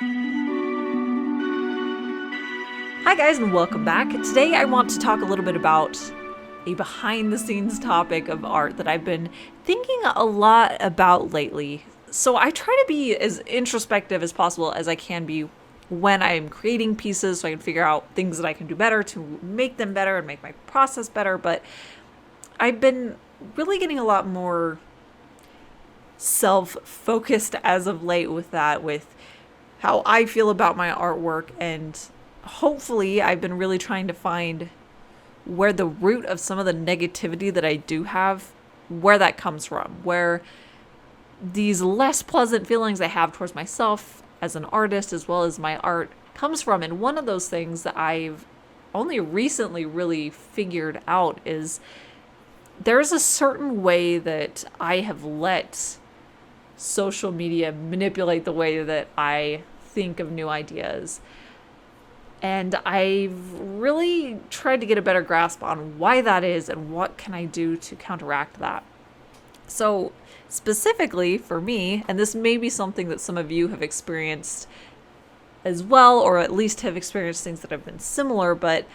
Hi guys, and welcome back. Today I want to talk a little bit about a behind the scenes topic of art that I've been thinking a lot about lately. So I try to be as introspective as possible as I can be when I'm creating pieces so I can figure out things that I can do better to make them better and make my process better. But I've been really getting a lot more self-focused as of late with that, with how I feel about my artwork, and hopefully I've been really trying to find where the root of some of the negativity that I do have, where that comes from, where these less pleasant feelings I have towards myself as an artist as well as my art comes from. And one of those things that I've only recently really figured out is there's a certain way that I have let social media manipulate the way that I think of new ideas. And I've really tried to get a better grasp on why that is and what can I do to counteract that. So specifically for me, and this may be something that some of you have experienced as well, or at least have experienced things that have been similar, but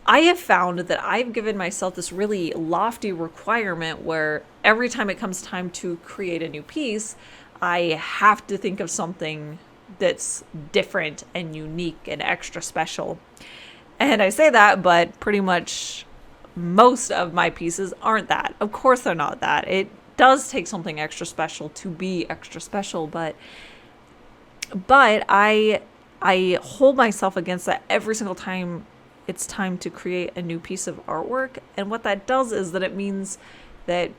I have found that I've given myself this really lofty requirement where every time it comes time to create a new piece, I have to think of something that's different and unique and extra special. And I say that, but pretty much most of my pieces aren't that. Of course they're not that. It does take something extra special to be extra special, but I hold myself against that every single time it's time to create a new piece of artwork. And what that does is that it means that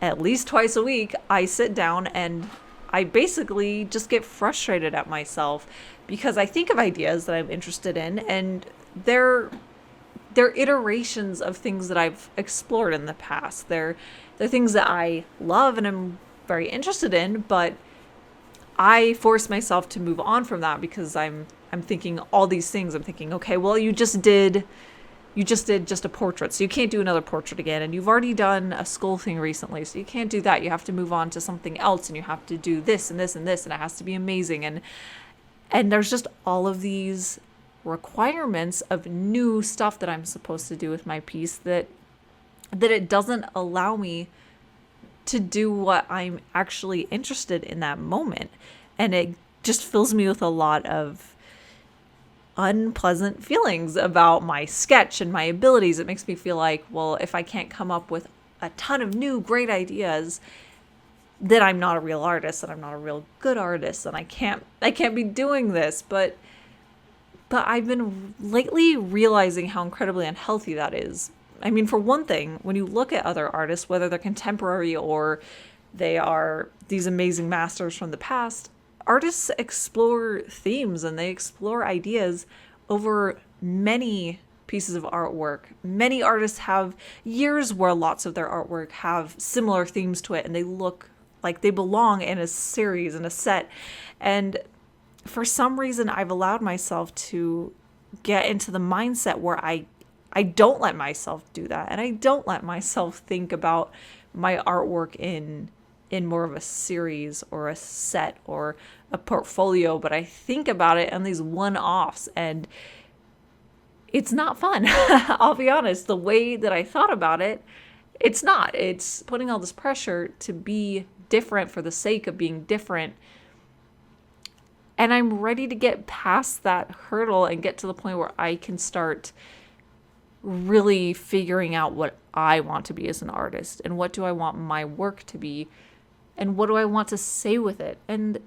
at least twice a week I sit down and I basically just get frustrated at myself because I think of ideas that I'm interested in, and they're iterations of things that I've explored in the past. They're things that I love and I'm very interested in, but I force myself to move on from that because I'm thinking all these things. I'm thinking, okay, well, you just did just a portrait, so you can't do another portrait again, and you've already done a skull thing recently, so you can't do that. You have to move on to something else, and you have to do this and this and this, and it has to be amazing. And there's just all of these requirements of new stuff that I'm supposed to do with my piece that it doesn't allow me to do what I'm actually interested in that moment. And it just fills me with a lot of unpleasant feelings about my sketch and my abilities. It makes me feel like, well, if I can't come up with a ton of new great ideas, then I'm not a real artist, and I'm not a real good artist, and I can't be doing this. But I've been lately realizing how incredibly unhealthy that is. I mean, for one thing, when you look at other artists, whether they're contemporary or they are these amazing masters from the past, artists explore themes and they explore ideas over many pieces of artwork. Many artists have years where lots of their artwork have similar themes to it, and they look like they belong in a series, in a set. And for some reason, I've allowed myself to get into the mindset where I don't let myself do that, and I don't let myself think about my artwork in more of a series or a set or a portfolio, but I think about it on these one-offs, and it's not fun. I'll be honest, the way that I thought about it, it's not. It's putting all this pressure to be different for the sake of being different. And I'm ready to get past that hurdle and get to the point where I can start really figuring out what I want to be as an artist, and what do I want my work to be, and what do I want to say with it. And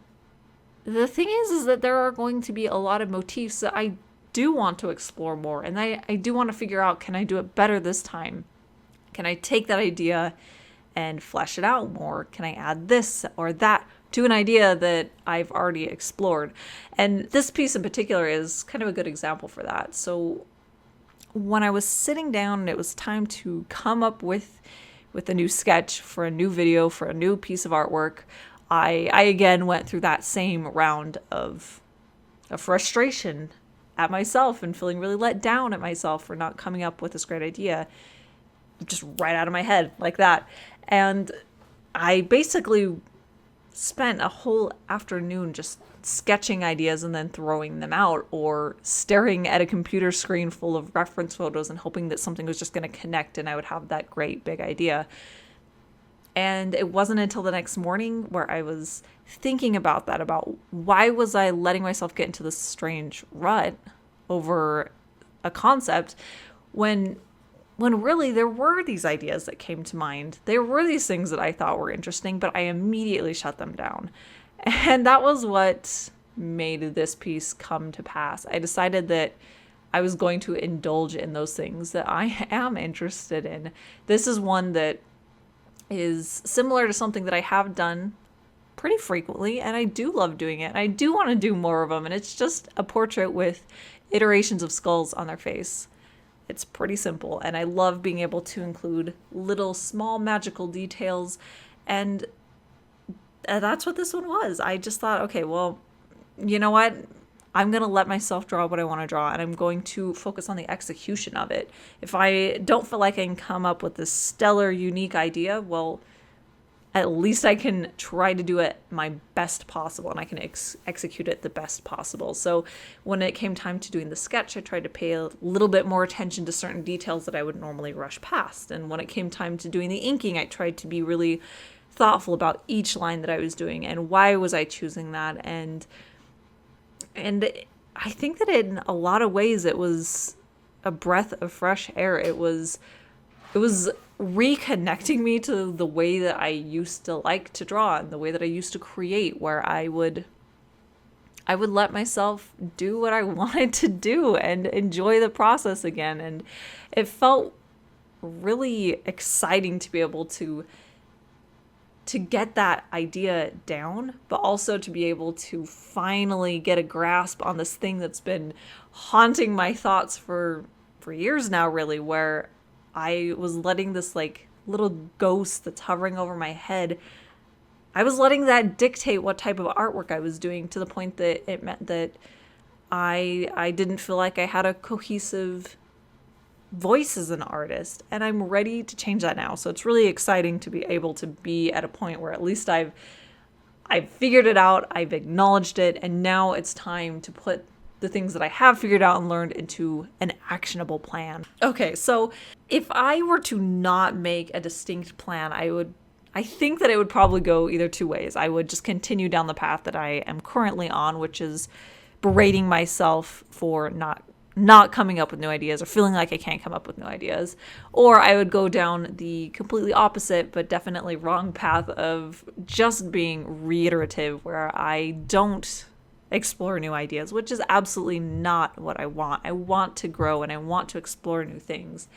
the thing is that there are going to be a lot of motifs that I do want to explore more, and I do want to figure out, can I do it better this time? Can I take that idea and flesh it out more? Can I add this or that to an idea that I've already explored? And this piece in particular is kind of a good example for that. So when I was sitting down and it was time to come up with a new sketch for a new video, for a new piece of artwork, I again went through that same round of frustration at myself and feeling really let down at myself for not coming up with this great idea just right out of my head like that. And I basically spent a whole afternoon just sketching ideas and then throwing them out, or staring at a computer screen full of reference photos and hoping that something was just going to connect and I would have that great big idea. And it wasn't until the next morning where I was thinking about that, about why was I letting myself get into this strange rut over a concept when really there were these ideas that came to mind. There were these things that I thought were interesting, but I immediately shut them down. And that was what made this piece come to pass. I decided that I was going to indulge in those things that I am interested in. This is one that is similar to something that I have done pretty frequently, and I do love doing it. And I do want to do more of them, and it's just a portrait with iterations of skulls on their face. It's pretty simple, and I love being able to include little small magical details, and that's what this one was. I just thought, okay, well, you know what? I'm going to let myself draw what I want to draw, and I'm going to focus on the execution of it. If I don't feel like I can come up with this stellar, unique idea, well, at least I can try to do it my best possible, and I can execute it the best possible. So when it came time to doing the sketch, I tried to pay a little bit more attention to certain details that I would normally rush past. And when it came time to doing the inking, I tried to be really thoughtful about each line that I was doing and why was I choosing that. And I think that in a lot of ways it was a breath of fresh air. It was reconnecting me to the way that I used to like to draw and the way that I used to create, where I would let myself do what I wanted to do and enjoy the process again. And it felt really exciting to be able to get that idea down, but also to be able to finally get a grasp on this thing that's been haunting my thoughts for years now, really, where I was letting this like little ghost that's hovering over my head, I was letting that dictate what type of artwork I was doing, to the point that it meant that I didn't feel like I had a cohesive voice as an artist, and I'm ready to change that now. So it's really exciting to be able to be at a point where at least I've figured it out, I've acknowledged it, and now it's time to put the things that I have figured out and learned into an actionable plan. Okay, so if I were to not make a distinct plan, I think that it would probably go either two ways. I would just continue down the path that I am currently on, which is berating myself for not coming up with new ideas or feeling like I can't come up with new ideas. Or I would go down the completely opposite but definitely wrong path of just being reiterative, where I don't explore new ideas, which is absolutely not what I want. I want to grow and I want to explore new things,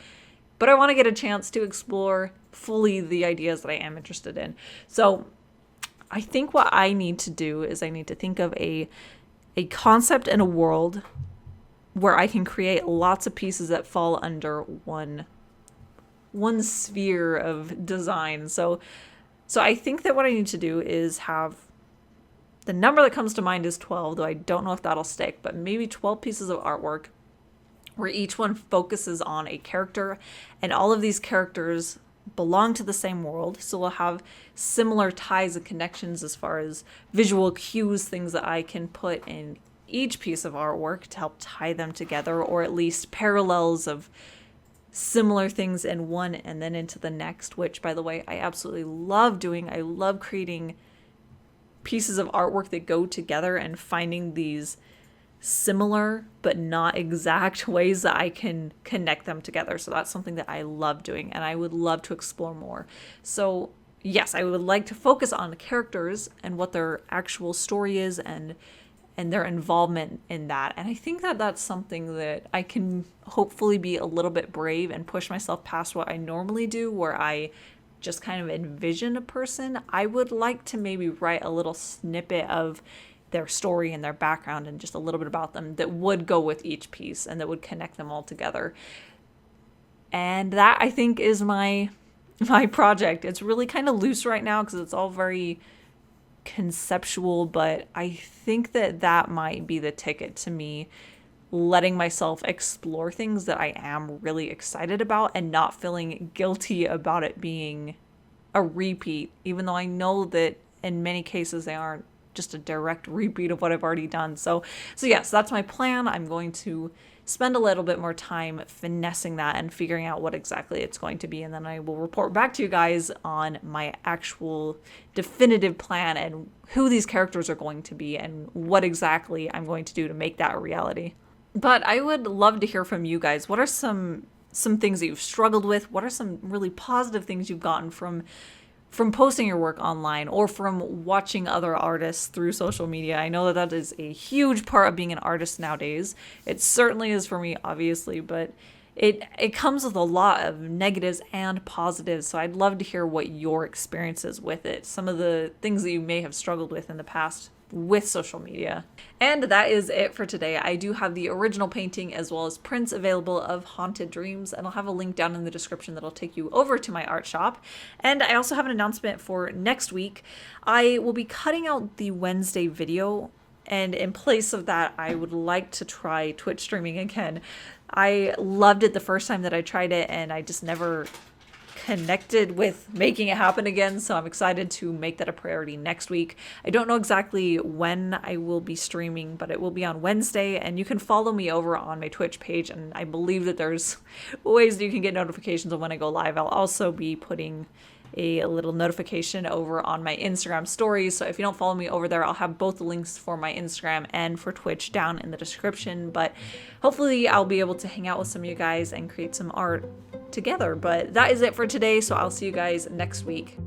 but I want to get a chance to explore fully the ideas that I am interested in. So I think what I need to do is I need to think of a concept and a world where I can create lots of pieces that fall under one sphere of design. So I think that what I need to do is have, the number that comes to mind is 12, though I don't know if that'll stick, but maybe 12 pieces of artwork where each one focuses on a character, and all of these characters belong to the same world, so we'll have similar ties and connections as far as visual cues, things that I can put in each piece of artwork to help tie them together, or at least parallels of similar things in one and then into the next, which, by the way, I absolutely love doing. I love creating pieces of artwork that go together and finding these similar but not exact ways that I can connect them together. So that's something that I love doing, and I would love to explore more. So yes, I would like to focus on the characters and what their actual story is and their involvement in that. And I think that that's something that I can hopefully be a little bit brave and push myself past what I normally do, where I just kind of envision a person. I would like to maybe write a little snippet of their story and their background and just a little bit about them that would go with each piece and that would connect them all together. And that, I think, is my project. It's really kind of loose right now because it's all very conceptual, but I think that might be the ticket to me letting myself explore things that I am really excited about and not feeling guilty about it being a repeat, even though I know that in many cases they aren't just a direct repeat of what I've already done. So yes, that's my plan. I'm going to spend a little bit more time finessing that and figuring out what exactly it's going to be, and then I will report back to you guys on my actual definitive plan and who these characters are going to be and what exactly I'm going to do to make that a reality. But I would love to hear from you guys. What are some things that you've struggled with? What are some really positive things you've gotten from posting your work online or from watching other artists through social media? I know that is a huge part of being an artist nowadays. It certainly is for me, obviously, but it comes with a lot of negatives and positives. So I'd love to hear what your experiences with it, some of the things that you may have struggled with in the past with social media. And that is it for today. I do have the original painting as well as prints available of Haunted Dreams, and I'll have a link down in the description that'll take you over to my art shop. And I also have an announcement for next week. I will be cutting out the Wednesday video, and in place of that, I would like to try Twitch streaming again. I loved it the first time that I tried it, and I just never connected with making it happen again, so I'm excited to make that a priority next week. I don't know exactly when I will be streaming, but it will be on Wednesday, and you can follow me over on my Twitch page, and I believe that there's ways that you can get notifications of when I go live. I'll also be putting a little notification over on my Instagram stories, so if you don't follow me over there, I'll have both the links for my Instagram and for Twitch down in the description. But hopefully I'll be able to hang out with some of you guys and create some art together. But that is it for today, so I'll see you guys next week.